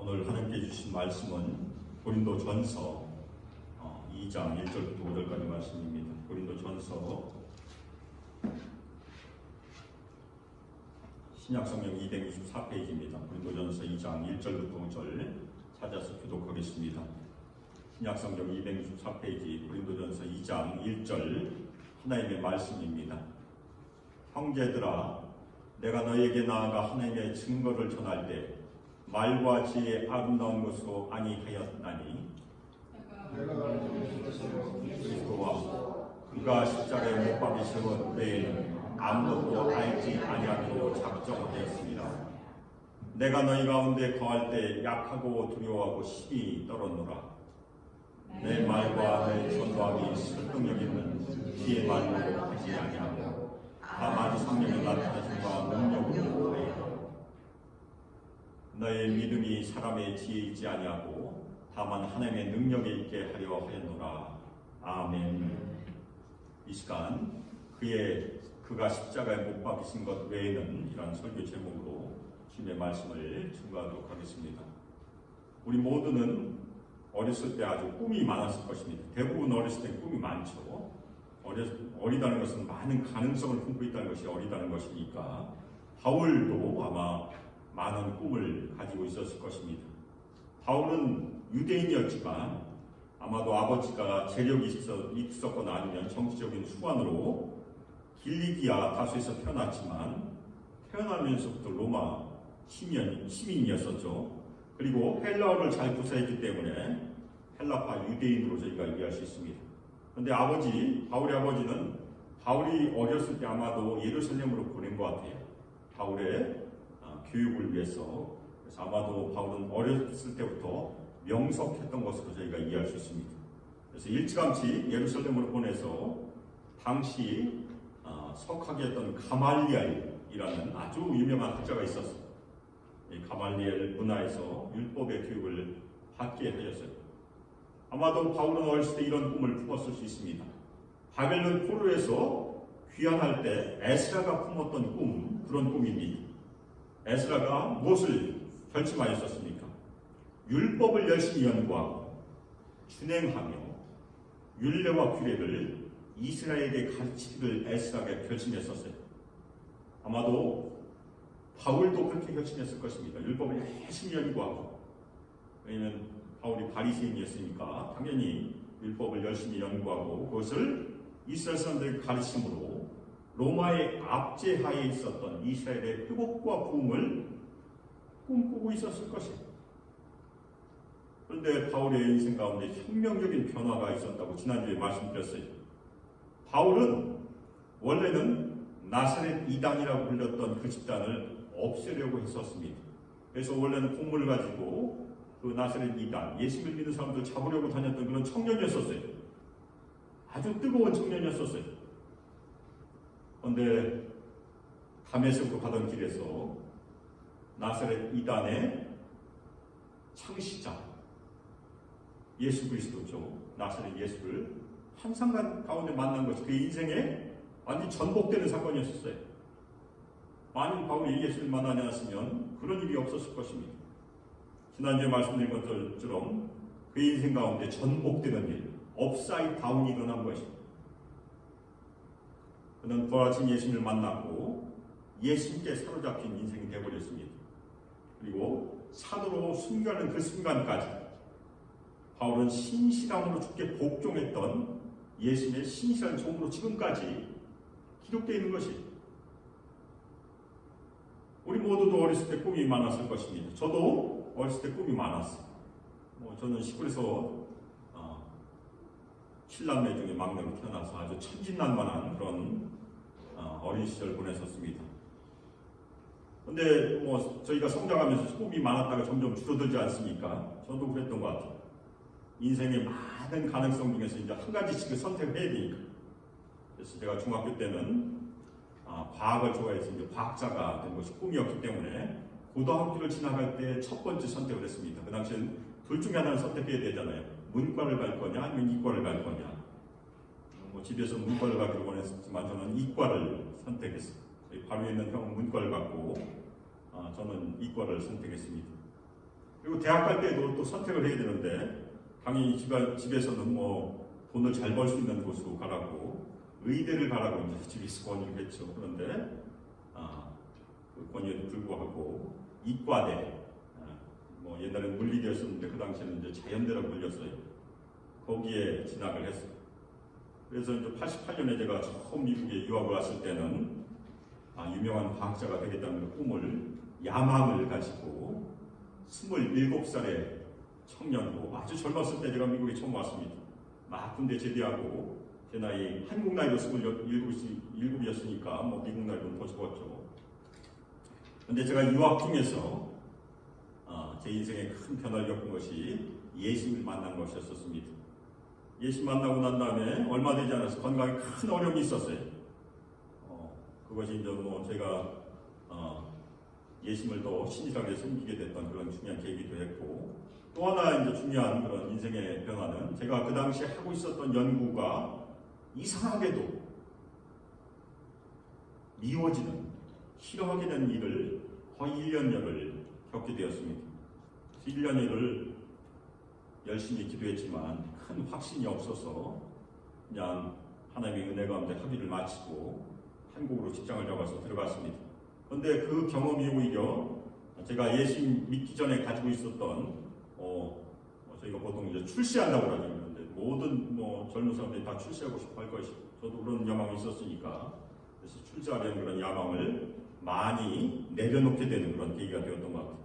오늘 하나님께 주신 말씀은 고린도전서 2장 1절부터 5절까지 말씀입니다. 고린도전서 신약성경 224페이지입니다. 고린도전서 2장 1절부터 5절 찾아서 교독하겠습니다. 신약성경 224페이지 고린도전서 2장 1절 하나님의 말씀입니다. 형제들아, 내가 너에게 나아가 하나님의 증거를 전할 때 말과 지혜의 아름다운 것으로 아니하였나니 그리스도와 그가 십자가에 못 박히신 것 외에는 아무것도 알지 아니하기로 작정하였습니다. 내가 너희 가운데 거할 때 약하고 두려워하고 심히 떨었노라. 내 말과 내 전도함이 설득력 있는 지혜의 말로 하지 아니하고 다만 성령의 나타나신 바 능력으로 하여 너의 믿음이 사람의 지혜에 있지 아니하고 다만 하나님의 능력에 있게 하려 하였노라. 아멘. 이 시간 그가 십자가에 못 박히신 것 외에는 이런 설교 제목으로 주님의 말씀을 증거하도록 하겠습니다. 우리 모두는 어렸을 때 아주 꿈이 많았을 것입니다. 대부분 어렸을 때 꿈이 많죠. 어리다는 것은 많은 가능성을 품고 있다는 것이 어리다는 것이니까 바울도 아마 많은 꿈을 가지고 있었을 것입니다. 바울은 유대인이었지만 아마도 아버지가 재력이 있었거나 아니면 정치적인 수완으로 길리기아 다수에서 태어났지만 태어나면서부터 로마 시민이었었죠. 그리고 헬라어를 잘 구사했기 때문에 헬라파 유대인으로 저희가 이해할 수 있습니다. 그런데 바울의 아버지는 바울이 어렸을 때 아마도 예루살렘으로 보낸 것 같아요. 바울의 교육을 위해서. 그래서 아마도 바울은 어렸을 때부터 명석했던 것으로 저희가 이해할 수 있습니다. 그래서 일찌감치 예루살렘으로 보내서 당시 석학이었던 가말리엘이라는 아주 유명한 학자가 있었어요. 이 가말리엘 문화에서 율법의 교육을 받게 하였어요. 아마도 바울은 어렸을 때 이런 꿈을 품었을 수 있습니다. 바벨론 포로에서 귀환할 때 에스라가 품었던 그런 꿈입니다. 에스라가 무엇을 결심하였었습니까? 율법을 열심히 연구하고 준행하며 율례와 규례를 이스라엘에게 가르치기를 에스라가 결심했었어요. 아마도 바울도 그렇게 결심했을 것입니다. 율법을 열심히 연구하고, 왜냐하면 바울이 바리새인이었으니까 당연히 율법을 열심히 연구하고 그것을 이스라엘 사람들에게 가르침으로 로마의 압제하에 있었던 이스라엘의 회복과 부흥을 꿈꾸고 있었을 것입니다. 그런데 바울의 인생 가운데 혁명적인 변화가 있었다고 지난주에 말씀드렸어요. 바울은 원래는 나사렛 이단이라고 불렸던 그 집단을 없애려고 했었습니다. 그래서 원래는 공문을 가지고 그 나사렛 이단, 예수를 믿는 사람들 잡으려고 다녔던 그런 청년이었었어요. 아주 뜨거운 청년이었었어요. 그런데 다메섹으로 가던 길에서 나사렛 이단의 창시자 예수 그리스도죠. 나사렛 예수를 환상 가운데 만난 것이 그 인생에 완전히 전복되는 사건이었어요. 만일 바울이 예수를 만나지 않았으면 그런 일이 없었을 것입니다. 지난주에 말씀드린 것처럼 그 인생 가운데 전복되는 일, 업사이드 다운이 일어난 것입니다. 그는 부활하신 예수님을 만났고 예수님께 사로잡힌 인생이 되어버렸습니다. 그리고 산으로 숨가는 그 순간까지 바울은 신실함으로 주께 복종했던 예수님의 신실한 종으로 지금까지 기록되어 있는 것이, 우리 모두도 어렸을 때 꿈이 많았을 것입니다. 저도 어렸을 때 꿈이 많았어요. 저는 시골에서 7남매 중에 막내로 태어나서 아주 천진난만한 그런 어린 시절 보냈었습니다. 그런데 저희가 성장하면서 꿈이 많았다가 점점 줄어들지 않습니까? 저도 그랬던 것 같아요. 인생의 많은 가능성 중에서 이제 한 가지씩을 선택을 해야 되니까. 그래서 제가 중학교 때는 과학을 좋아해서 이제 과학자가 된 것이 꿈이었기 때문에 고등학교를 지나갈 때 첫 번째 선택을 했습니다. 그 당시엔 둘 중에 하나를 선택해야 되잖아요. 문과를 갈 거냐 아니면 이과를 갈 거냐. 집에서 문과를 가기로 원했었지만 저는 이과를 선택했어요. 저희 바로 있는 형은 문과를 갔고 저는 이과를 선택했습니다. 그리고 대학 갈 때도 또 선택을 해야 되는데 당연히 집에서는 뭐 돈을 잘 벌 수 있는 곳으로 가라고 의대를 가라고 이제 집에서 권유를 했죠. 그런데 그 권유에도 불구하고 이과대 뭐 옛날에 물리대였었는데 그 당시에는 이제 자연대라고 불렸어요. 거기에 진학을 했어요. 그래서 이제 88년에 제가 처음 미국에 유학을 왔을 때는 유명한 과학자가 되겠다는 꿈을 야망을 가지고 27살의 청년으로 아주 젊었을 때 제가 미국에 처음 왔습니다. 막 군대 제대하고 제 나이 한국 나이로 27이었으니까 뭐 미국 나이로는 더 적었죠. 근데 제가 유학 중에서 제 인생에 큰 변화를 겪은 것이 예수님을 만난 것이었습니다. 예수 만나고 난 다음에 얼마 되지 않아서 건강에 큰 어려움이 있었어요. 그것이 이제 뭐 제가 예수님을 더 신실하게 섬기게 됐던 그런 중요한 계기도 했고, 또 하나 이제 중요한 그런 인생의 변화는 제가 그 당시에 하고 있었던 연구가 이상하게도 미워지는, 싫어하게 된 일을 거의 1년여를 겪게 되었습니다. 1년여를 열심히 기도했지만 큰 확신이 없어서 그냥 하나님의 은혜 가운데 학위를 마치고 한국으로 직장을 잡아서 들어갔습니다. 그런데 그 경험이 오히려 제가 예수 믿기 전에 가지고 있었던 저희가 보통 이제 출세한다고 그러죠. 그런데 모든 젊은 사람들이 다 출세하고 싶어 할 것이, 저도 그런 야망이 있었으니까 그래서 출세하려는 그런 야망을 많이 내려놓게 되는 그런 계기가 되었던 것 같아요.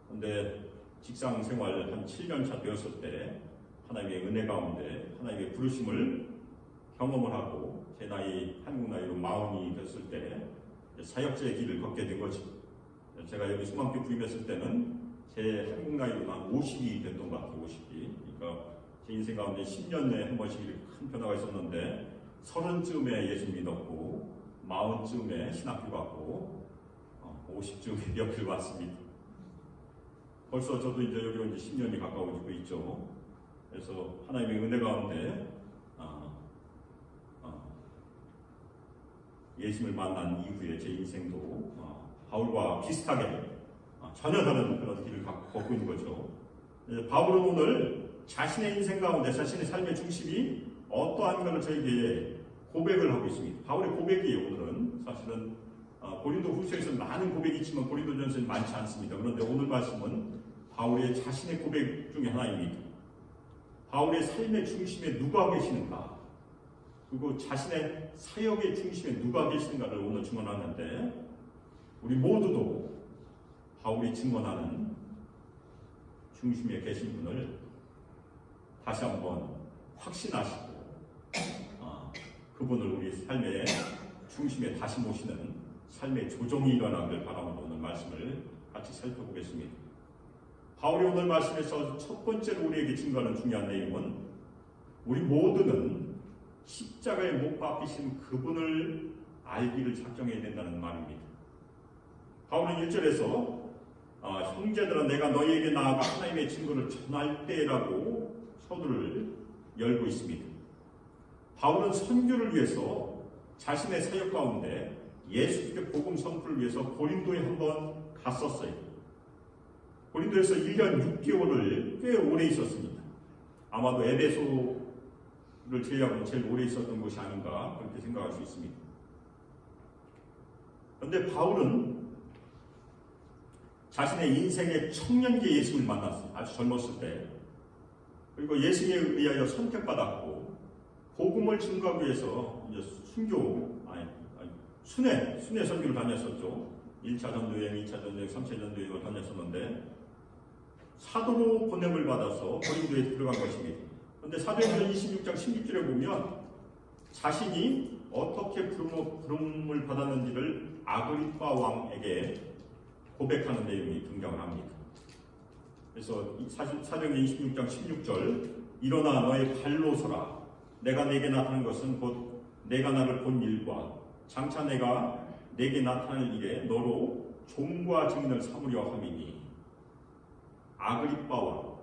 그런데 직장 생활 한 7년 차 되었을 때 하나님의 은혜 가운데 하나님의 부르심을 경험을 하고 제 나이 한국 나이로 40이 됐을 때 사역자의 길을 걷게 된 거죠. 제가 여기 수강교 부임했을 때는 제 한국 나이로 한 50이 됐던 것 같아요. 50이. 그러니까 제 인생 가운데 10년 내에 한 번씩 큰 변화가 있었는데 30쯤에 예수 믿었고 40쯤에 신학교 갔고 50쯤에 여기를 왔습니다. 벌써 저도 이제 여기 온 지 10년이 가까워지고 있죠. 그래서 하나님의 은혜 가운데 예수님을 만난 이후에 제 인생도 바울과 비슷하게 전혀 다른 그런 길을 걷고 있는 거죠. 바울은 오늘 자신의 인생 가운데 자신의 삶의 중심이 어떠한가를 저에게 고백을 하고 있습니다. 바울의 고백이에요. 오늘은 사실은 고린도 후서에서는 많은 고백이 있지만 고린도전서는 많지 않습니다. 그런데 오늘 말씀은 바울의 자신의 고백 중에 하나입니다. 바울의 삶의 중심에 누가 계시는가, 그리고 자신의 사역의 중심에 누가 계시는가를 오늘 증언하는데, 우리 모두도 바울이 증언하는 중심에 계신 분을 다시 한번 확신하시고 그분을 우리 삶의 중심에 다시 모시는 삶의 조정이 일어나길 바라며 오늘 말씀을 같이 살펴보겠습니다. 바울이 오늘 말씀에서 첫 번째로 우리에게 증거하는 중요한 내용은 우리 모두는 십자가에 못 박히신 그분을 알기를 작정해야 된다는 말입니다. 바울은 1절에서 형제들아 내가 너희에게 나아가 하나님의 증거를 전할 때라고 서두를 열고 있습니다. 바울은 선교를 위해서 자신의 사역 가운데 예수 그리스도의 복음 선포를 위해서 고린도에 한번 갔었어요. 고린도에서 1년 6개월을 꽤 오래 있었습니다. 아마도 에베소를 제외하고 제일 오래 있었던 곳이 아닌가 그렇게 생각할 수 있습니다. 그런데 바울은 자신의 인생의 청년기에 예수님을 만났어요. 아주 젊었을 때. 그리고 예수님에 의하여 선택받았고 복음을 증거하기 위해서 이제 순회 선교를 다녔었죠. 1차 전도여행, 2차 전도여행, 3차 전도여행을 다녔었는데 사도로 보냄을 받아서 고린도에 들어간 것입니다. 그런데 사도행전 26장 16절에 보면 자신이 어떻게 부름을 받았는지를 아그리파 왕에게 고백하는 내용이 등장을 합니다. 그래서 사도행전 26장 16절 일어나 너의 발로 서라. 내가 내게 나타난 것은 곧 내가 나를 본 일과 장차 내가 내게 나타날 일에 너로 종과 증인을 삼으려 함이니. 아그리파 왕,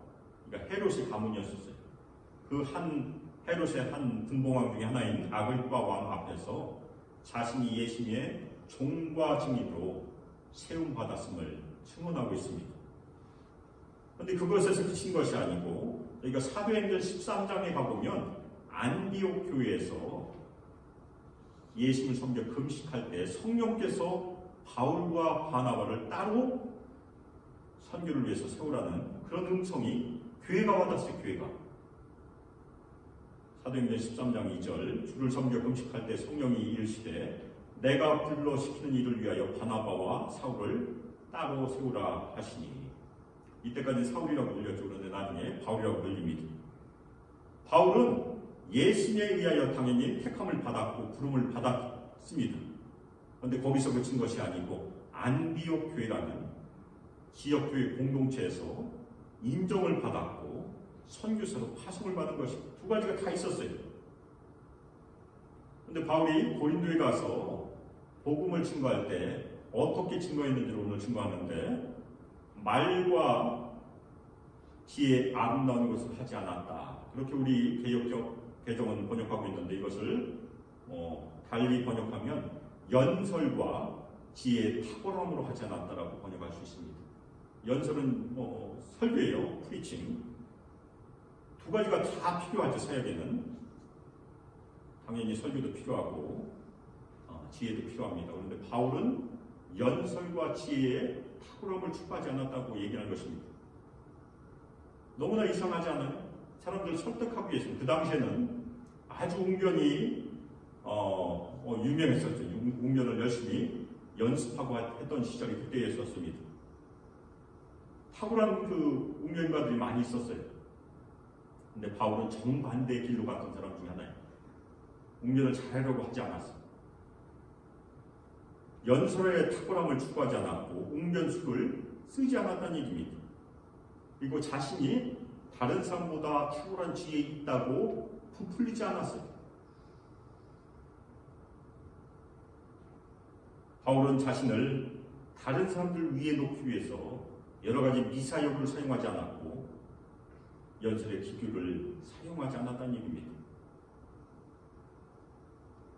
그러니까 헤롯의 가문이었어요. 그 헤롯의 한 분봉왕 중에 하나인 아그리파 왕 앞에서 자신이 예수님의 종과 증인으로 세움받았음을 증언하고 있습니다. 그런데 그것에서 그친 것이 아니고 저희가 사도행전 13장에 가보면 안디옥 교회에서 예수님을 섬겨 금식할 때 성령께서 바울과 바나바를 따로 선교를 위해서 세우라는 그런 음성이 교회가 받았어요. 교회가. 사도행전 13장 2절 주를 섬겨 금식할 때 성령이 이르시되 내가 불러 시키는 일을 위하여 바나바와 사울을 따로 세우라 하시니, 이때까지 사울이라고 불렸죠. 그런데 나중에 바울이라고 불립니다. 바울은 예수님에 의하여 당연히 택함을 받았고 부름을 받았습니다. 그런데 거기서 그친 것이 아니고 안디옥 교회라는 지역교회 공동체에서 인정을 받았고 선교사로 파송을 받은 것이 두 가지가 다 있었어요. 그런데 바울이 고린도에 가서 복음을 증거할 때 어떻게 증거했는지를 오늘 증거하는데, 말과 지혜의 아름다운 것을 하지 않았다. 그렇게 우리 개정은 번역하고 있는데, 이것을 달리 번역하면 연설과 지혜의 탁월함으로 하지 않았다라고 번역할 수 있습니다. 연설은 설교예요. 프리칭. 두 가지가 다 필요하죠. 사역에는 당연히 설교도 필요하고 지혜도 필요합니다. 그런데 바울은 연설과 지혜의 탁월함을 추구하지 않았다고 얘기하는 것입니다. 너무나 이상하지 않아요? 사람들 설득하기 위해서 그 당시에는 아주 웅변이 유명했었죠. 웅변을 열심히 연습하고 했던 시절이 그때였었습니다. 탁월한 그 웅변가들이 많이 있었어요. 근데 바울은 정반대의 길로 갔던 사람 중에 하나예요. 웅변을 잘하려고 하지 않았어요. 연설의 탁월함을 추구하지 않았고 웅변술을 쓰지 않았다는 얘기입니다. 그리고 자신이 다른 사람보다 탁월한 지혜에 있다고 부풀리지 않았어요. 바울은 자신을 다른 사람들 위에 놓기 위해서 여러 가지 미사역을 사용하지 않았고 연설의 기교를 사용하지 않았다는 얘기입니다.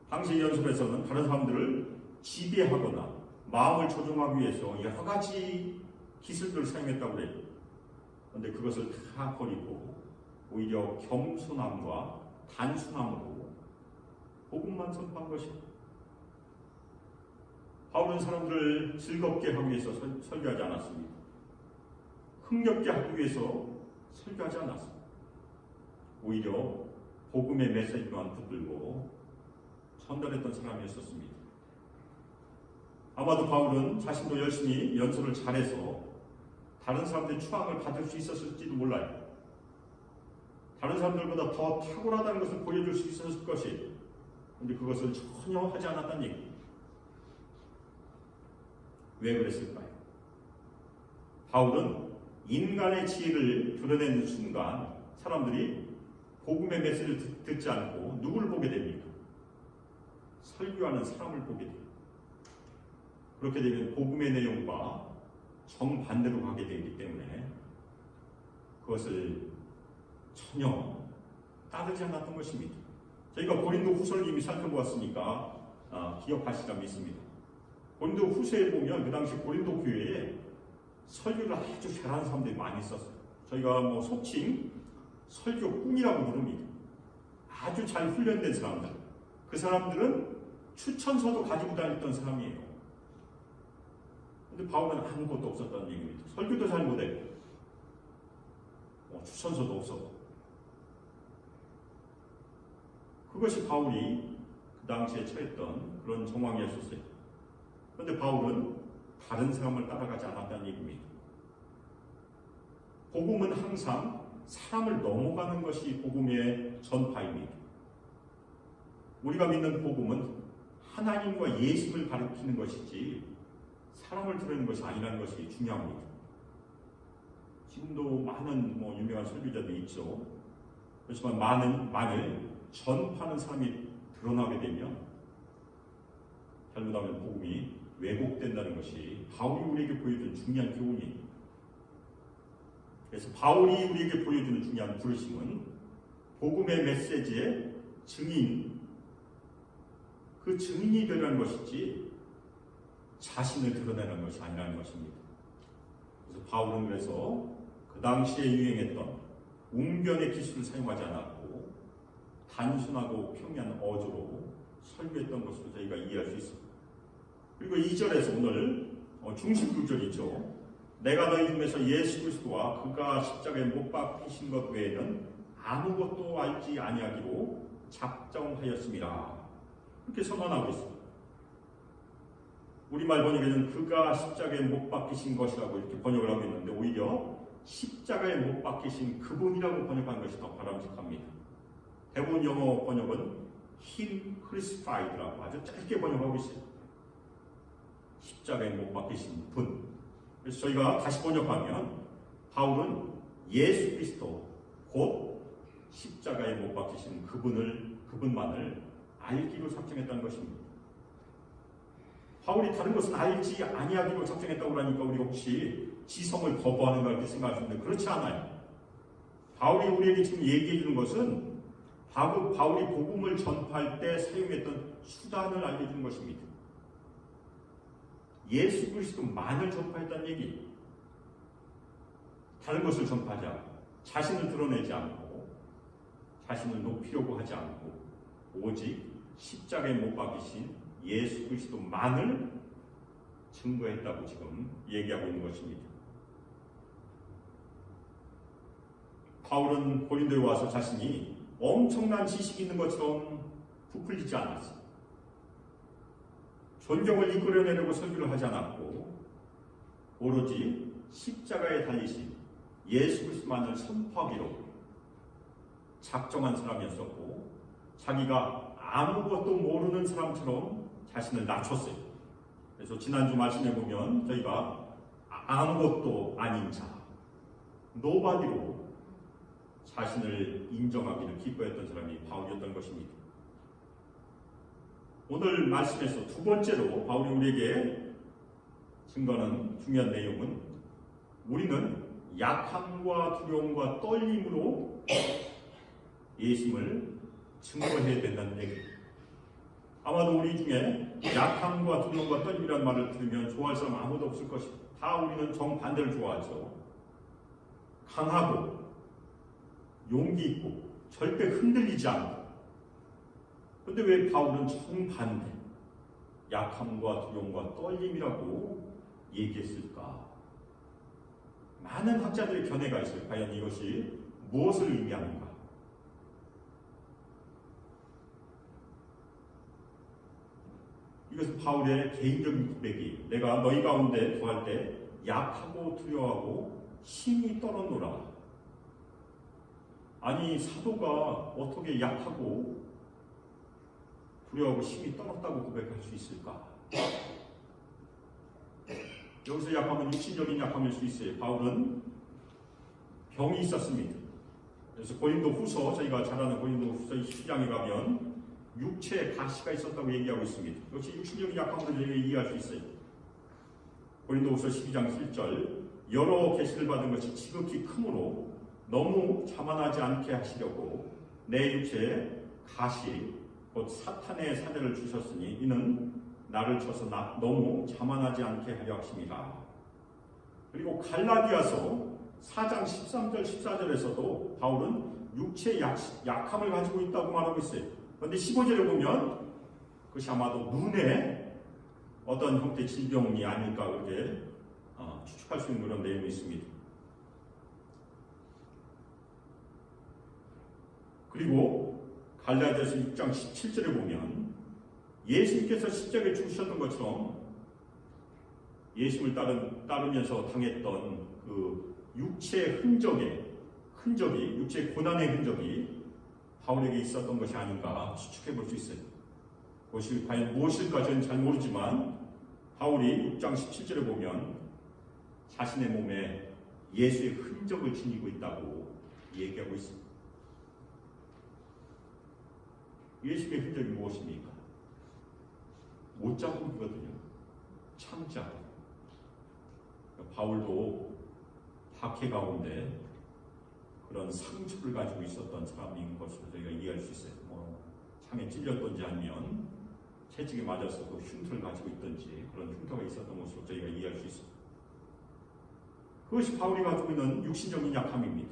당시 연설에서는 다른 사람들을 지배하거나 마음을 조종하기 위해서 여러 가지 기술들을 사용했다고 그래요. 그런데 그것을 다 버리고 오히려 겸손함과 단순함으로 복음만 선포한 것입니다. 바울은 사람들을 즐겁게 하기 위해서 설교하지 않았습니다. 흥겹게 하기 위해서 설교하지 않았습니다. 오히려 복음의 메시지만 붙들고 전달했던 사람이었습니다. 아마도 바울은 자신도 열심히 연설을 잘해서 다른 사람들의 추앙을 받을 수 있었을지도 몰라요. 다른 사람들보다 더 탁월하다는 것을 보여줄 수 있었을 것이에요. 그런데 그것을 전혀 하지 않았다는 얘기입니다. 왜 그랬을까요? 바울은 인간의 지혜를 드러내는 순간 사람들이 복음의 메시지를 듣지 않고 누구를 보게 됩니까? 설교하는 사람을 보게 됩니다. 그렇게 되면 복음의 내용과 정반대로 가게 되기 때문에 그것을 전혀 따르지 않았던 것입니다. 저희가 고린도 후서를 이미 살펴보았으니까 기억하시라 믿습니다. 고린도 후서에 보면 그 당시 고린도 교회에 설교를 아주 잘하는 사람들이 많이 있었어요. 저희가 속칭 설교꾼이라고 부릅니다. 아주 잘 훈련된 사람들. 그 사람들은 추천서도 가지고 다녔던 사람이에요. 근데 바울은 아무것도 없었다는 얘기입니다. 설교도 잘 못했고 추천서도 없었고. 그것이 바울이 그 당시에 처했던 그런 정황이었었어요. 그런데 바울은 다른 사람을 따라가지 않았다는 얘기입니다. 복음은 항상 사람을 넘어가는 것이 복음의 전파입니다. 우리가 믿는 복음은 하나님과 예수를 가리키는 것이지 사람을 드러내는 것이 아니라는 것이 중요합니다. 지금도 많은 유명한 설교자들이 있죠. 그렇지만 만일 전파하는 사람이 드러나게 되면 잘못하면 복음이 왜곡된다는 것이 바울이 우리에게 보여준 중요한 교훈이에요. 그래서 바울이 우리에게 보여주는 중요한 부르심은 복음의 메시지의 증인, 그 증인이 되라는 것이지 자신을 드러내는 것이 아니라는 것입니다. 그래서 바울은 그래서 그 당시에 유행했던 웅변의 기술을 사용하지 않았고 단순하고 평이한 어조로 설교했던 것으로 저희가 이해할 수 있습니다. 그리고 2절에서 오늘 중심 구절이죠. 내가 너희 중에서 예수 그리스도와 그가 십자가에 못 박히신 것 외에는 아무것도 알지 아니하기로 작정하였습니다. 그렇게 선언하고 있습니다. 우리말 번역에는 그가 십자가에 못 박히신 것이라고 이렇게 번역을 하고 있는데 오히려 십자가에 못 박히신 그분이라고 번역한 것이 더 바람직합니다. 대부분 영어 번역은 Him crucified라고 아주 짧게 번역하고 있어요. 십자가에 못 박히신 분. 그래서 저희가 다시 번역하면 바울은 예수 그리스도 곧 십자가에 못 박히신 그분만을 알기로 작정했다는 것입니다. 바울이 다른 것은 알지 아니하기로 작정했다고 하니까 우리가 혹시 지성을 거부하는가 이렇게 생각하시는데 그렇지 않아요. 바울이 우리에게 지금 얘기해 주는 것은 바울이 복음을 전파할 때 사용했던 수단을 알려주는 것입니다. 예수 그리스도만을 전파했다는 얘기. 다른 것을 전파하지 않고 자신을 드러내지 않고 자신을 높이려고 하지 않고 오직 십자가에 못 박히신 예수 그리스도만을 증거했다고 지금 얘기하고 있는 것입니다. 바울은 고린도에 와서 자신이 엄청난 지식이 있는 것처럼 부풀리지 않았어요. 존경을 이끌어내려고 설교를 하지 않았고 오로지 십자가에 달리신 예수 그리스도만을 선포하기로 작정한 사람이었었고 자기가 아무것도 모르는 사람처럼 자신을 낮췄어요. 그래서 지난주 말씀에 보면 저희가 아무것도 아닌 자, 노바디로 자신을 인정하기를 기뻐했던 사람이 바울이었던 것입니다. 오늘 말씀에서 두 번째로 바울이 우리에게 증거하는 중요한 내용은 우리는 약함과 두려움과 떨림으로 예수님을 증거해야 된다는 얘기입니다. 아마도 우리 중에 약함과 두려움과 떨림이라는 말을 들으면 좋아할 사람 아무도 없을 것입니다. 다 우리는 정반대를 좋아하죠. 강하고 용기 있고 절대 흔들리지 않고. 그런데 왜 바울은 정반대 약함과 두려움과 떨림이라고 얘기했을까? 많은 학자들의 견해가 있어요. 과연 이것이 무엇을 의미하는가? 이것은 바울의 개인적인 고백이 내가 너희 가운데 구할 때 약하고 두려워하고 힘이 떨어노라. 아니 사도가 어떻게 약하고 두려워하고 힘이 떨었다고 고백할 수 있을까? 여기서 약함은 육신적인 약함일 수 있어요. 바울은 병이 있었습니다. 그래서 고린도 후서 저희가 잘 아는 고린도 후서 12장에 가면 육체에 가시가 있었다고 얘기하고 있습니다. 역시 육신적인 약함으로 저희가 이해할 수 있어요. 고린도후서 12장 7절 여러 계시를 받은 것이 지극히 크므로 너무 자만하지 않게 하시려고 내 육체에 가시 곧 사탄의 사대를 주셨으니 이는 나를 쳐서 너무 자만하지 않게 하려 하십니다. 그리고 갈라디아서 4장 13절 14절에서도 바울은 육체의 약함을 가지고 있다고 말하고 있어요. 그런데 15절에 보면 그것이 아마도 눈에 어떤 형태의 질병이 아닐까 그렇게 추측할 수 있는 그런 내용이 있습니다. 그리고 갈라디아서 6장 17절에 보면 예수님께서 십자가에 죽으셨던 것처럼 예수님을 따르면서 당했던 그 육체의 흔적이 육체의 고난의 흔적이 바울에게 있었던 것이 아닌가 추측해 볼 수 있어요. 그것이 과연 무엇일까 저는 잘 모르지만 바울이 6장 17절에 보면 자신의 몸에 예수의 흔적을 지니고 있다고 얘기하고 있습니다. 예수의 흔적이 무엇입니까? 못자국이거든요. 창자국. 바울도 박해 가운데 그런 상처를 가지고 있었던 사람인 것으로 저희가 이해할 수 있어요. 창에 찔렸던지 아니면 채찍에 맞아서 그 흉터를 가지고 있던지 그런 흉터가 있었던 것으로 저희가 이해할 수 있습니다. 그것이 바울이 가지고 있는 육신적인 약함입니다.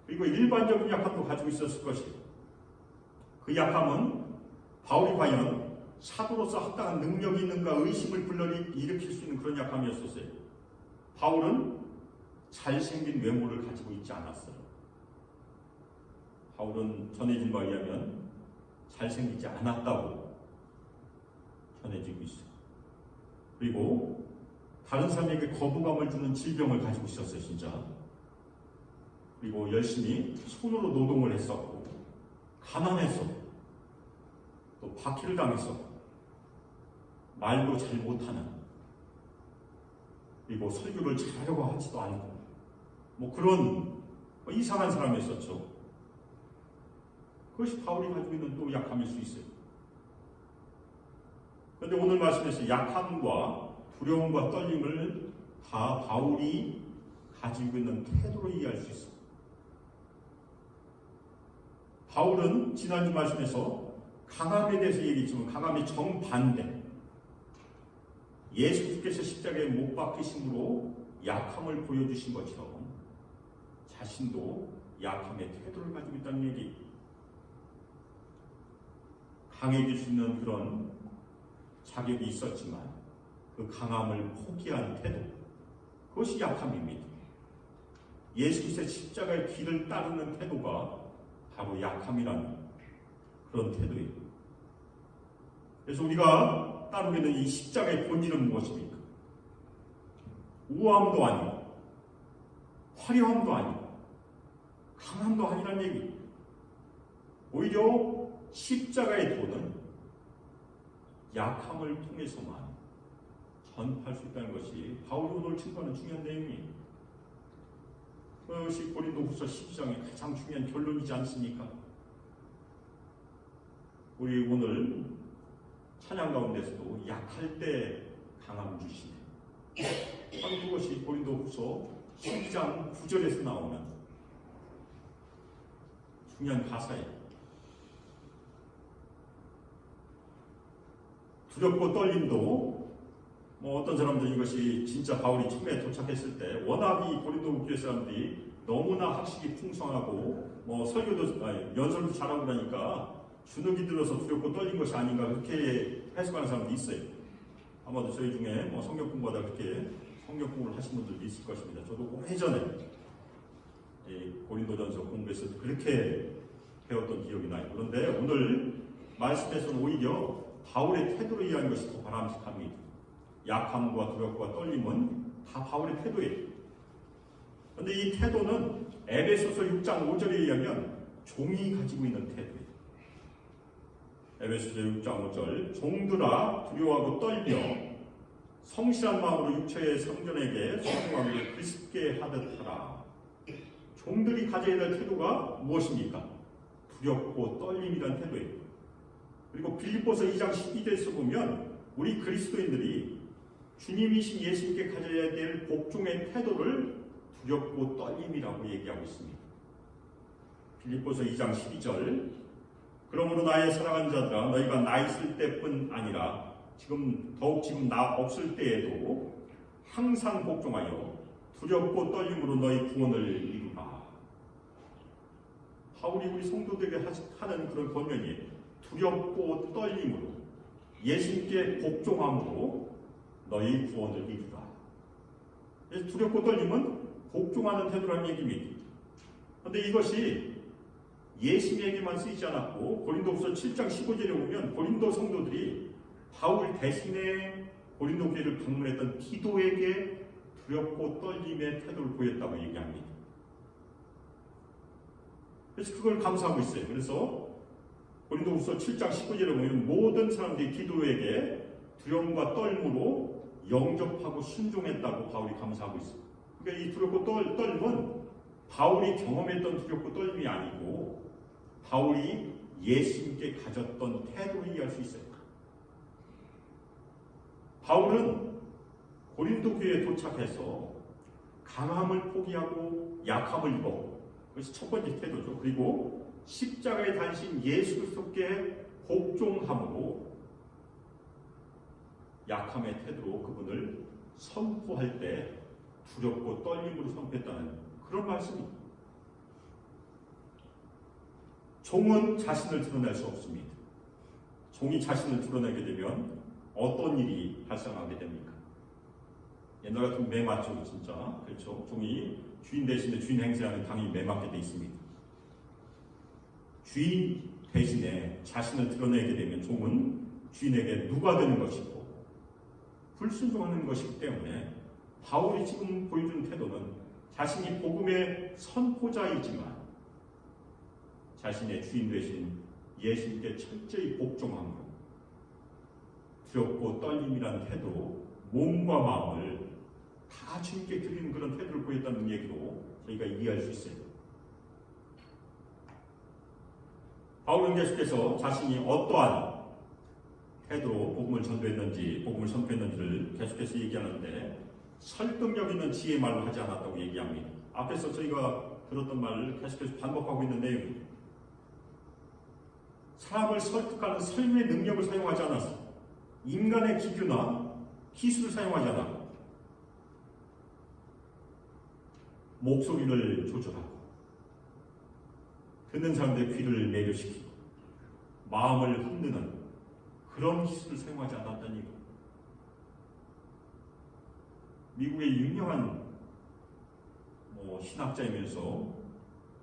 그리고 일반적인 약함도 가지고 있었을 것이에요. 그 약함은 바울이 과연 사도로서 합당한 능력이 있는가 의심을 불러일으킬 수 있는 그런 약함이었었어요. 바울은 잘생긴 외모를 가지고 있지 않았어요. 바울은 전해진 바에 의하면 잘생기지 않았다고 전해지고 있어요. 그리고 다른 사람에게 거부감을 주는 질병을 가지고 있었어요, 진짜. 그리고 열심히 손으로 노동을 했었고, 가난했었고, 또 박해를 당했었고, 말도 잘 못하는, 그리고 설교를 잘하려고 하지도 않고, 뭐 그런 이상한 사람이었었죠. 그것이 바울이 가지고 있는 또 약함일 수 있어요. 그런데 오늘 말씀에서 약함과 두려움과 떨림을 다 바울이 가지고 있는 태도로 이해할 수 있어요. 바울은 지난주 말씀에서 강함에 대해서 얘기했지만 강함이 정반대. 예수께서 십자가에 못 박히심으로 약함을 보여주신 것처럼 자신도 약함의 태도를 가지고 있다는 얘기. 강해질 수 있는 그런 자격이 있었지만 그 강함을 포기한 태도, 그것이 약함입니다. 예수께서 십자가의 길을 따르는 태도가 바로 약함이라는 그런 태도예요. 그래서 우리가 따르게 되는 이 십자가의 본질은 무엇입니까? 우아함도 아니고 화려함도 아니고 강함도 아니라는 얘기. 오히려 십자가의 도는 약함을 통해서만 전파할 수 있다는 것이 바울이 오늘 증거하는 중요한 내용이에요. 그것이 고린도후서 12장의 가장 중요한 결론이지 않습니까? 우리 오늘 찬양 가운데서도 약할 때 강함 주시네. 바로 그것이 고린도후서 12장 9절에서 나오는 중요한 가사예요. 두렵고 떨림도 어떤 사람들은 이것이 진짜 바울이 처음에 도착했을 때 워낙 이 고린도 교회 사람들이 너무나 학식이 풍성하고 설교도 연설도 잘하고 그러니까 주눅이 들어서 두렵고 떨린 것이 아닌가 그렇게 해석하는 사람도 있어요. 아마도 저희 중에 성경 공부하다 그렇게 성경 공부를 하신 분들도 있을 것입니다. 저도 오래전에 고린도전서 공부해서 그렇게 배웠던 기억이 나요. 그런데 오늘 말씀에서는 오히려 바울의 태도로 이해하는 것이 더 바람직합니다. 약함과 두렵과 떨림은 다 바울의 태도예요. 그런데 이 태도는 에베소서 6장 5절에 의하면 종이 가지고 있는 태도예요. 에베소서 6장 5절 종들아 두려워하고 떨며 성실한 마음으로 육체의 성전에게 순종하기를 그리스도께 하듯 하라. 종들이 가져야 될 태도가 무엇입니까? 두렵고 떨림이라는 태도예요. 그리고 빌립보서 2장 12절에서 보면 우리 그리스도인들이 주님이신 예수님께 가져야 될 복종의 태도를 두렵고 떨림이라고 얘기하고 있습니다. 빌립보서 2장 12절 그러므로 나의 사랑하는 자들아 너희가 나 있을 때뿐 아니라 더욱 지금 나 없을 때에도 항상 복종하여 두렵고 떨림으로 너희 구원을 이루라. 바울이 우리 성도들에게 하는 그런 권면이에요. 두렵고 떨림으로 예수님께 복종함으로 너희 구원을 이루라. 두렵고 떨림은 복종하는 태도라는 얘기입니다. 그런데 이것이 예수님에게만 쓰이지 않았고 고린도후서 7장 15절에 보면 고린도 성도들이 바울 대신에 고린도 교회를 방문했던 디도에게 두렵고 떨림의 태도를 보였다고 얘기합니다. 그래서 그걸 감사하고 있어요. 그래서 고린도후서 7장 19절에 보면 모든 사람들이 디도에게 두려움과 떨림으로 영접하고 순종했다고 바울이 감사하고 있어요. 그러니까 이 두렵고 떨림은 바울이 경험했던 두렵고 떨림이 아니고 바울이 예수님께 가졌던 태도를 이해할 수 있어요. 바울은 고린도 교회에 도착해서 강함을 포기하고 약함을 입었고 그것이 첫 번째 태도죠. 그리고 십자가에 달리신 예수 그리스도께 복종함으로 약함의 태도로 그분을 선포할 때 두렵고 떨림으로 선포했다는 그런 말씀입니다. 종은 자신을 드러낼 수 없습니다. 종이 자신을 드러내게 되면 어떤 일이 발생하게 됩니까? 옛날 같은 매 맞죠, 진짜. 그렇죠. 종이 주인 대신에 주인 행세하는 당연히 매 맞게 돼 있습니다. 주인 대신에 자신을 드러내게 되면 종은 주인에게 누가 되는 것이고 불순종하는 것이기 때문에 바울이 지금 보여준 태도는 자신이 복음의 선포자이지만 자신의 주인 되신 예수님께 철저히 복종함으로 두렵고 떨림이라는 태도, 몸과 마음을 다 주님께 드리는 그런 태도를 보였다는 얘기로 저희가 이해할 수 있어요. 바울은 계속해서 자신이 어떠한 태도로 복음을 전도했는지, 복음을 선포했는지를 계속해서 얘기하는데 설득력 있는 지혜의 말로 하지 않았다고 얘기합니다. 앞에서 저희가 들었던 말을 계속해서 반복하고 있는 내용입니다. 사람을 설득하는 설명의 능력을 사용하지 않았어. 인간의 기교나 기술을 사용하지 않았고 목소리를 조절하고 듣는 사람들의 귀를 매료시키고 마음을 흔드는 그런 기술을 사용하지 않았다는 얘기. 미국의 유명한 신학자이면서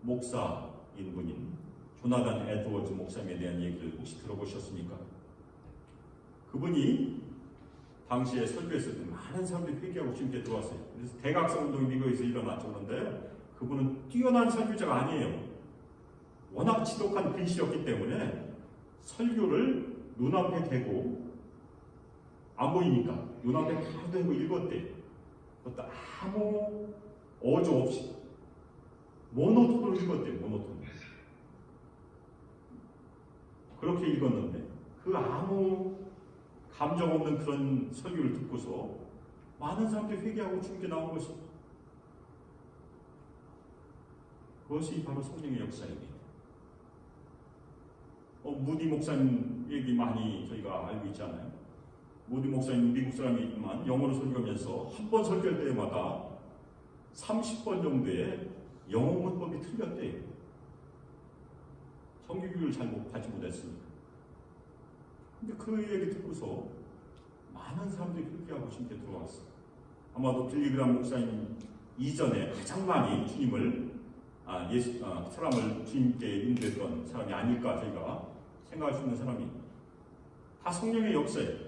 목사인 분인 조나단 에드워즈 목사님에 대한 얘기를 혹시 들어보셨습니까? 그분이 당시에 설교했을 때 많은 사람들이 회개하고 주님께 들어왔어요. 그래서 대각성 운동이 미국에서 일어났죠. 그런데 그분은 뛰어난 설교자가 아니에요. 워낙 지독한 글씨였기 때문에 설교를 눈앞에 대고 안 보이니까 눈앞에 바로 대고 읽었대요. 그것도 아무 어조 없이 모노톤으로 읽었대요. 모노톤. 그렇게 읽었는데 그 아무 감정 없는 그런 설교를 듣고서 많은 사람들이 회개하고 주님께 나온 것입니다. 그것이 바로 성령의 역사입니다. 무디 목사님 얘기 많이 저희가 알고 있잖아요. 무디 목사님 미국 사람이지만 영어로 설교하면서 한 번 설교할 때마다 30번 정도의 영어 문법이 틀렸대요. 성경교육을 잘 받지 못했으니까. 근데 그 얘기 듣고서 많은 사람들이 회개하고 주님께 들어왔어요. 아마도 빌리그람 목사님 이전에 가장 많이 주님을 사람을 주님께 인도했던 사람이 아닐까 저희가 생각할 수 있는 사람이 다 성령의 역사예요.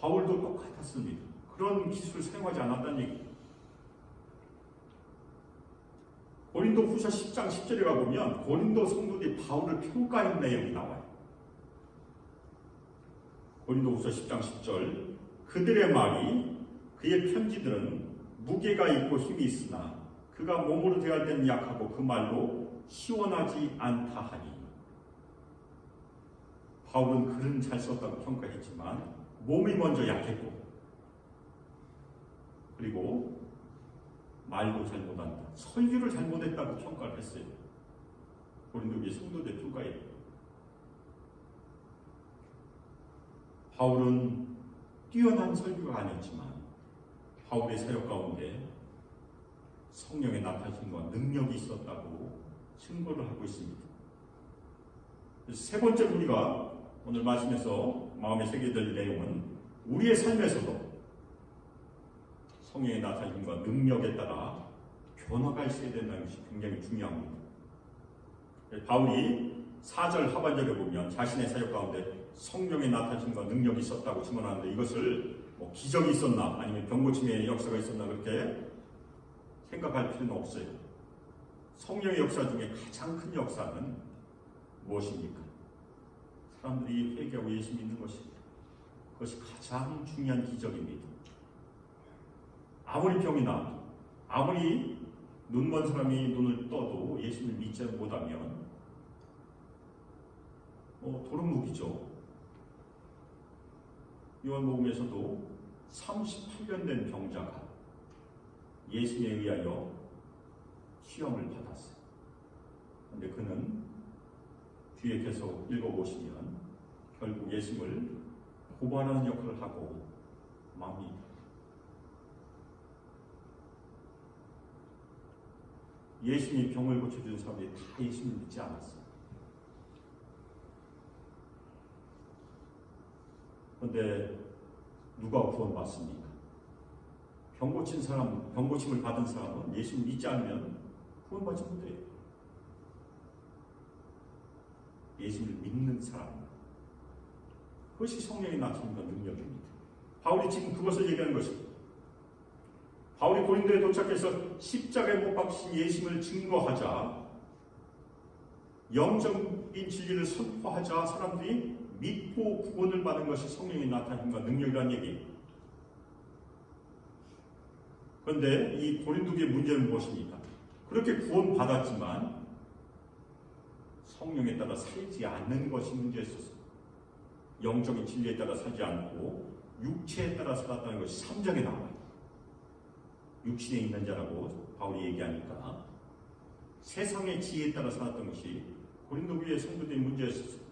바울도 똑같았습니다. 그런 기술을 사용하지 않았다는 얘기. 고린도 후서 10장 10절에 가보면 고린도 성도들이 바울을 평가한 내용이 나와요. 고린도 후서 10장 10절 그들의 말이 그의 편지들은 무게가 있고 힘이 있으나 그가 몸으로 대할 때는 약하고 그 말로 시원하지 않다 하니. 바울은 글은 잘 썼다고 평가했지만 몸이 먼저 약했고 그리고 말도 잘못한다. 설교를 잘못했다고 평가를 했어요. 고린도교회 성도들 평가에. 바울은 뛰어난 설교가 아니었지만 바울의 사역 가운데 성령의 나타나심과 능력이 있었다고 증거를 하고 있습니다. 세 번째 우리가 오늘 말씀에서 마음에 새게 될 내용은 우리의 삶에서도 성령의 나타나심과 능력에 따라 변화가 있어야 된다는 것이 굉장히 중요합니다. 바울이 4절 하반절에 보면 자신의 사역 가운데 성령의 나타나심과 능력이 있었다고 증언하는데 이것을 기적이 있었나 아니면 병고침의 역사가 있었나 그렇게 생각할 필요는 없어요. 성령의 역사 중에 가장 큰 역사는 무엇입니까? 사람들이 회개하고 예수 믿는 것입니다. 그것이 가장 중요한 기적입니다. 아무리 병이 나도 아무리 눈먼 사람이 눈을 떠도 예수를 믿지 못하면 도루묵이죠. 요한복음에서도 38년 된 병자가 예수에 의하여 시험을 받았어요. 그런데 그는 뒤에 계속 읽어보시면 결국 예수를 고발하는 역할을 하고 맙니다. 예수님이 병을 고쳐준 사람들이 다 예수님 믿지 않았어요. 그런데 누가 구원받습니까? 병 고친 사람, 병 고침을 받은 사람은 예수님 믿지 않으면 구원받지 못해요. 예수님을 믿는 사람, 그것이 성령이 나타내는 능력입니다. 바울이 지금 그것을 얘기하는 것입니다. 바울이 고린도에 도착해서 십자가에 못 박히신 예수님을 증거하자, 영적인 진리를 선포하자 사람들이 믿고 구원을 받은 것이 성령이 나타내는 능력이라는 얘기예요. 그런데 이 고린도교의 문제는 무엇입니까? 그렇게 구원받았지만 성령에 따라 살지 않는 것이 문제였었어요. 영적인 진리에 따라 살지 않고 육체에 따라 살았다는 것이 3장에 나와요. 육신에 있는 자라고 바울이 얘기하니까 세상의 지혜에 따라 살았던 것이 고린도교의 성도들의 문제였었어요.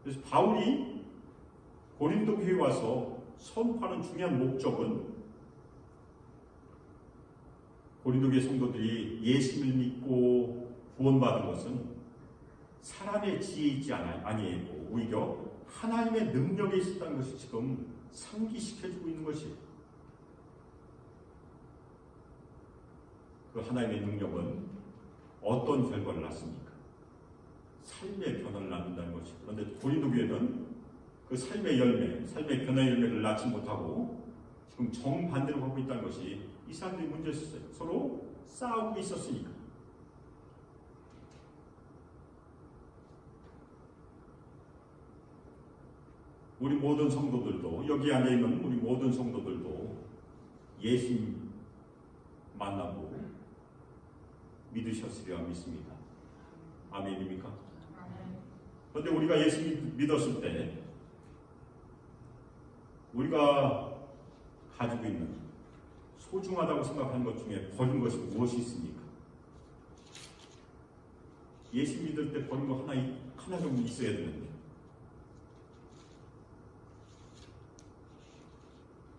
그래서 바울이 고린도 교회에 와서 선포하는 중요한 목적은 고린도 교회 성도들이 예수를 믿고 구원받은 것은 사람의 지혜에 있지 아니고 오히려 하나님의 능력에 있었다는 것이 지금 상기시켜주고 있는 것이에요. 그 하나님의 능력은 어떤 결과를 낳습니까? 삶의 변화를 낳는다는 것이에요. 그런데 고린도 교회는 그 삶의 열매, 삶의 변화의 열매를 낳지 못하고 지금 정반대로 가고 있다는 것이 이 사람들이 문제였어요. 서로 싸우고 있었으니까. 우리 모든 성도들도, 여기 앉아있는 우리 모든 성도들도 예수님 만나고 믿으셨으리라 믿습니다. 아멘입니까? 그런데 우리가 예수님 믿었을 때 우리가 가지고 있는 소중하다고 생각하는 것 중에 버린 것이 무엇이 있습니까? 예수 믿을 때 버린 거 하나 정도 있어야 되는데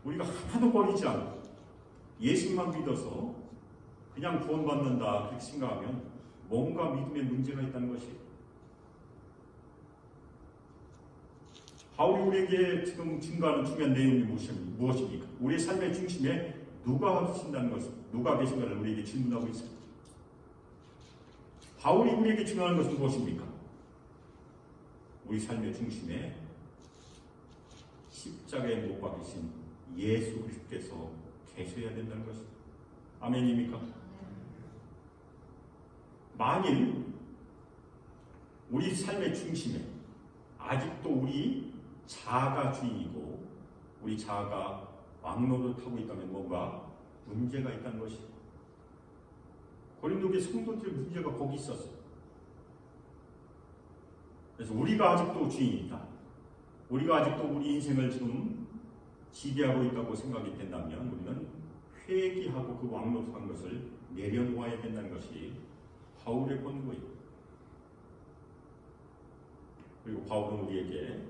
우리가 하나도 버리지 않고 예수만 믿어서 그냥 구원받는다 그렇게 생각하면 뭔가 믿음에 문제가 있다는 것이에요. 바울이 우리에게 지금 증거하는 중요한 내용이 무엇입니까? 우리의 삶의 중심에 누가 계신다는 것을, 누가 계신가를 우리에게 질문하고 있습니다. 바울이 우리에게 증거하는 것은 무엇입니까? 우리 삶의 중심에 십자가에 못 박히신 예수 그리스도께서 계셔야 된다는 것입니다. 아멘입니까? 만일 우리 삶의 중심에 아직도 우리 자아가 주인이고 우리 자아가 왕노를 타고 있다면 뭔가 문제가 있다는 것이에요. 고린도교의 성도들의 문제가 거기 있었어요. 그래서 우리가 아직도 주인이다. 우리가 아직도 우리 인생을 지금 지배하고 있다고 생각이 된다면 우리는 회개하고 그 왕노릇한 것을 내려놓아야 된다는 것이 바울의 권고예요. 그리고 바울은 우리에게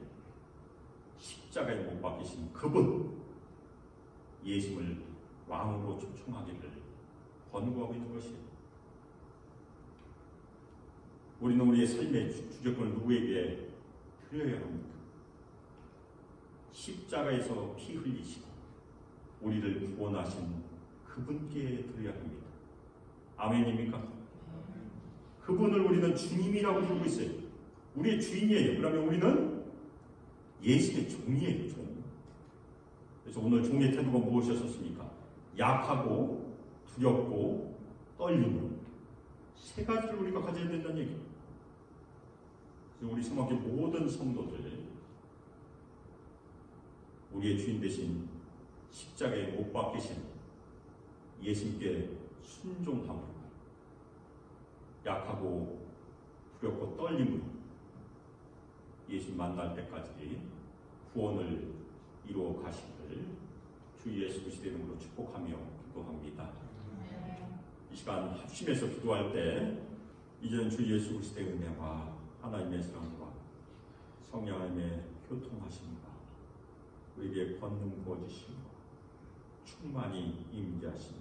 십자가에 못 박히신 그분 예수를 왕으로 초청하기를 권고하고 있는 것이에요. 우리는 우리의 삶의 주권을 누구에게 드려야 합니까? 십자가에서 피 흘리시고 우리를 구원하신 그분께 드려야 합니다. 아멘입니까? 그분을 우리는 주님이라고 부르고 있어요. 우리의 주인이에요. 그러면 우리는 예수의 종이에요. 종. 그래서 오늘 종의 태도가 무엇이었습니까? 약하고 두렵고 떨림으로 세 가지를 우리가 가져야 된다는 얘기예요. 그래서 우리 성악의 모든 성도들 우리의 주인 대신 십자가에 못 박히신 예수님께 순종함으로 약하고 두렵고 떨림으로 예수 만날 때까지 구원을 이루어 가시기를 주 예수 그리스도의 이름으로 축복하며 기도합니다. 이 시간 합심해서 기도할 때 이제는 주 예수 그리스도의 은혜와 하나님의 사랑과 성령 하나님의 교통하심과 우리 우리의 권능 부어주시고 충만히 임재하시니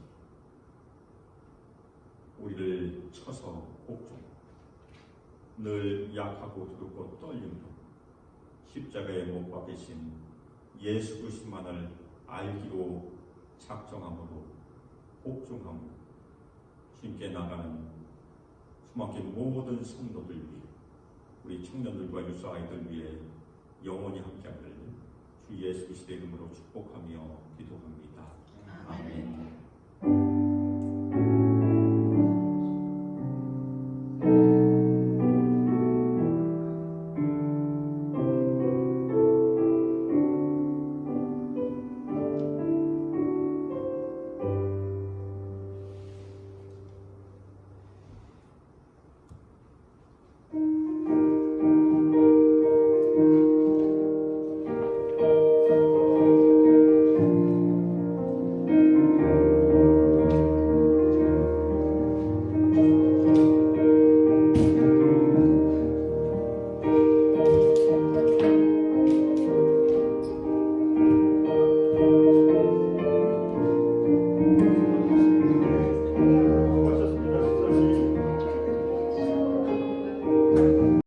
우리를 쳐서 복종, 늘 약하고 두렵고 떨림으로 십자가에 못 박히신 예수 그리스도만을 알기로 작정함으로 복종함으로 주님께 나가는 수막힌 모든 성도들 위해, 우리 청년들과 유소 아이들 위해 영원히 함께하기를 주 예수 그리스도의 이름으로 축복하며 기도합니다. 아멘.